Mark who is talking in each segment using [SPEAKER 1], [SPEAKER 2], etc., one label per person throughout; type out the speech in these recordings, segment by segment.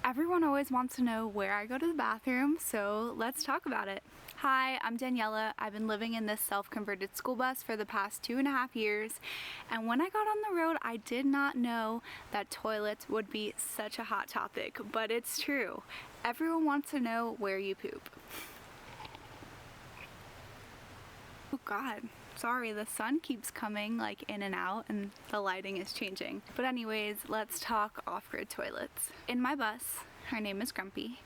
[SPEAKER 1] Everyone always wants to know where I go to the bathroom, so let's talk about it. Hi, I'm Daniella. I've been living in this self-converted school bus for the past 2.5 years, and when I got on the road, I did not know that toilets would be such a hot topic, but it's true. Everyone wants to know where you poop. Oh God. Sorry, the sun keeps coming like in and out and the lighting is changing. But anyways, let's talk off-grid toilets. In my bus, her name is Grumpy,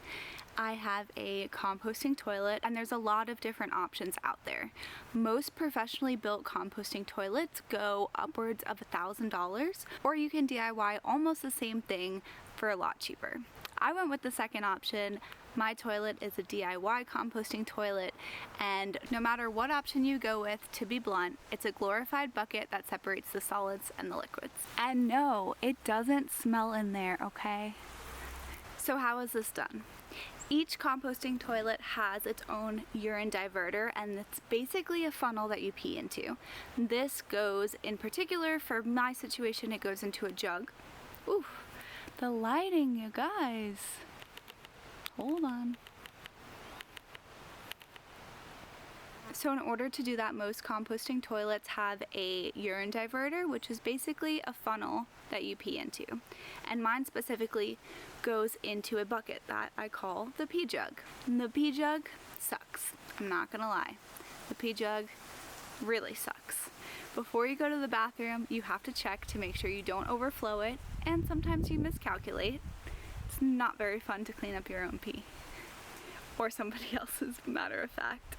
[SPEAKER 1] I have a composting toilet, and there's a lot of different options out there. Most professionally built composting toilets go upwards of $1,000, or you can DIY almost the same thing for a lot cheaper. I went with the second option. My toilet is a DIY composting toilet, and no matter what option you go with, to be blunt, it's a glorified bucket that separates the solids and the liquids. And no, it doesn't smell in there, okay? So how is this done? Each composting toilet has its own urine diverter, and it's basically a funnel that you pee into. This goes, in particular, for my situation, it goes into a jug. Ooh, the lighting, you guys. Hold on. So in order to do that, most composting toilets have a urine diverter, which is basically a funnel that you pee into. And mine specifically goes into a bucket that I call the pee jug. And the pee jug sucks. I'm not gonna lie. The pee jug really sucks. Before you go to the bathroom, you have to check to make sure you don't overflow it, and sometimes you miscalculate. It's not very fun to clean up your own pee. Or somebody else's, matter of fact.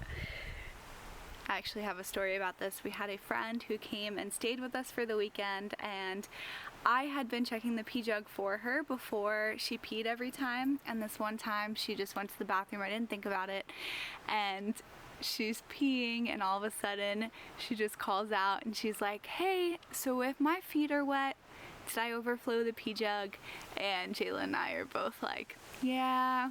[SPEAKER 1] I actually have a story about this. We had a friend who came and stayed with us for the weekend, and I had been checking the pee jug for her before she peed every time, and this one time she just went to the bathroom. I didn't think about it, and she's peeing, and all of a sudden she just calls out and she's like, "Hey, so if my feet are wet, did I overflow the pee jug?" And Jalen and I are both like, "Yeah."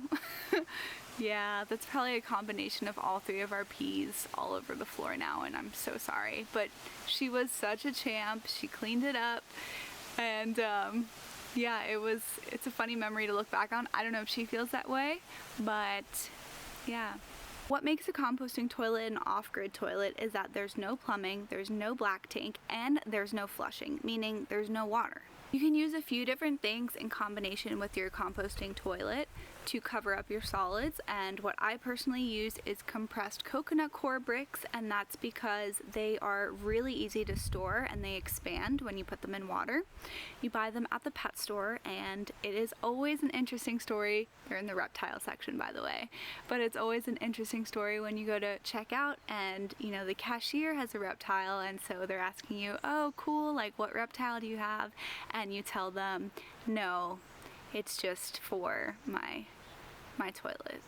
[SPEAKER 1] Yeah, that's probably a combination of all three of our peas all over the floor now, and I'm so sorry. But she was such a champ. She cleaned it up, and yeah, it's a funny memory to look back on. I don't know if she feels that way, but yeah. What makes a composting toilet an off-grid toilet is that there's no plumbing, there's no black tank, and there's no flushing, meaning there's no water. You can use a few different things in combination with your composting toilet to cover up your solids, and what I personally use is compressed coconut core bricks, and that's because they are really easy to store and they expand when you put them in water. You buy them at the pet store, and it is always an interesting story. They're in the reptile section, by the way, but it's always an interesting story when you go to check out and the cashier has a reptile, and so they're asking you, "Oh cool, like what reptile do you have?" And you tell them, "No, it's just for my toilet."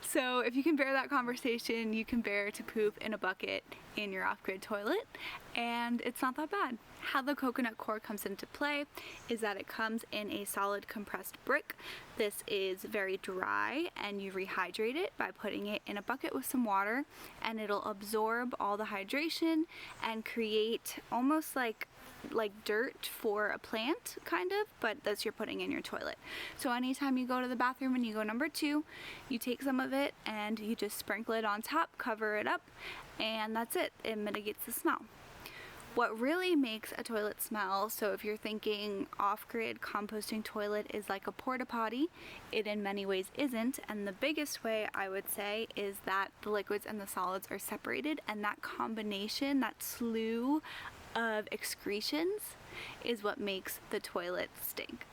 [SPEAKER 1] So if you can bear that conversation, you can bear to poop in a bucket in your off-grid toilet, and it's not that bad. How the coconut core comes into play is that it comes in a solid compressed brick. This is very dry, and you rehydrate it by putting it in a bucket with some water, and it'll absorb all the hydration and create almost like dirt for a plant, kind of, but that's you're putting in your toilet. So anytime you go to the bathroom and you go number 2, you take some of it and you just sprinkle it on top, cover it up, and that's it. It mitigates the smell. What really makes a toilet smell, so if you're thinking off-grid composting toilet is like a porta potty, it in many ways isn't, and the biggest way I would say is that the liquids and the solids are separated, and that combination, that slew of excretions is what makes the toilet stink.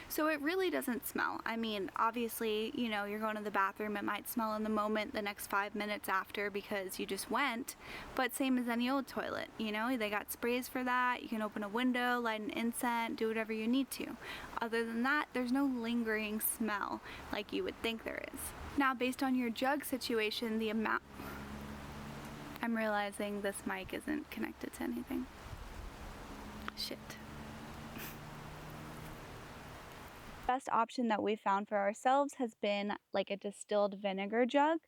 [SPEAKER 1] So it really doesn't smell. I mean, obviously, you're going to the bathroom, it might smell in the moment the next 5 minutes after because you just went, but same as any old toilet, they got sprays for that. You can open a window, light an incense, do whatever you need to. Other than that, there's no lingering smell like you would think there is. Now, based on your jug situation, the amount... I'm realizing this mic isn't connected to anything. Shit. Best option that we found for ourselves has been like a distilled vinegar jug.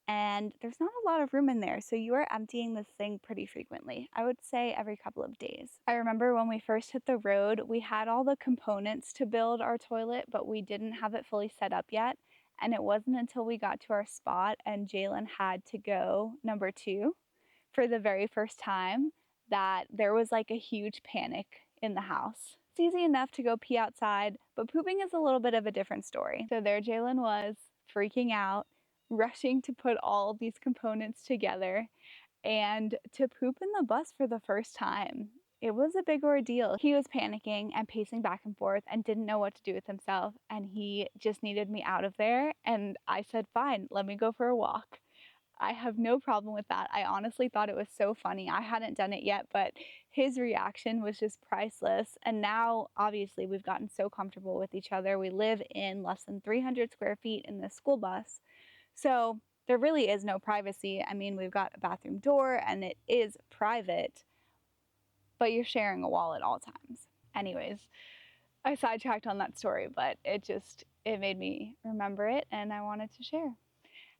[SPEAKER 1] and there's not a lot of room in there, so you are emptying this thing pretty frequently. I would say every couple of days. I remember when we first hit the road, we had all the components to build our toilet, but we didn't have it fully set up yet. And it wasn't until we got to our spot and Jalen had to go number 2 for the very first time that there was like a huge panic in the house. It's easy enough to go pee outside, but pooping is a little bit of a different story. So there Jalen was, freaking out, rushing to put all these components together and to poop in the bus for the first time. It was a big ordeal. He was panicking and pacing back and forth and didn't know what to do with himself, and he just needed me out of there, and I said, fine, let me go for a walk. I have no problem with that. I honestly thought it was so funny. I hadn't done it yet, but his reaction was just priceless. And now, obviously, we've gotten so comfortable with each other. We live in less than 300 square feet in this school bus. So there really is no privacy. I mean, we've got a bathroom door and it is private, but you're sharing a wall at all times. Anyways, I sidetracked on that story, but it made me remember it and I wanted to share.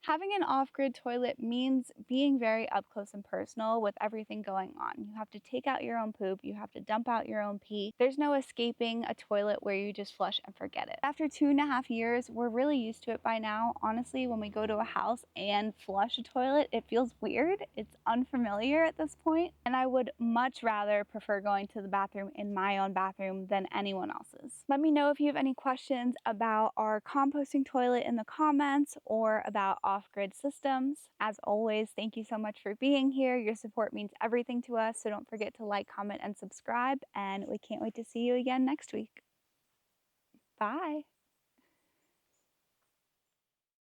[SPEAKER 1] Having an off-grid toilet means being very up close and personal with everything going on. You have to take out your own poop, you have to dump out your own pee. There's no escaping a toilet where you just flush and forget it. After 2.5 years, we're really used to it by now. Honestly, when we go to a house and flush a toilet, it feels weird. It's unfamiliar at this point, and I would much rather prefer going to the bathroom in my own bathroom than anyone else's. Let me know if you have any questions about our composting toilet in the comments or about off-grid systems. As always, thank you so much for being here. Your support means everything to us, so don't forget to like, comment, and subscribe, and we can't wait to see you again next week. Bye.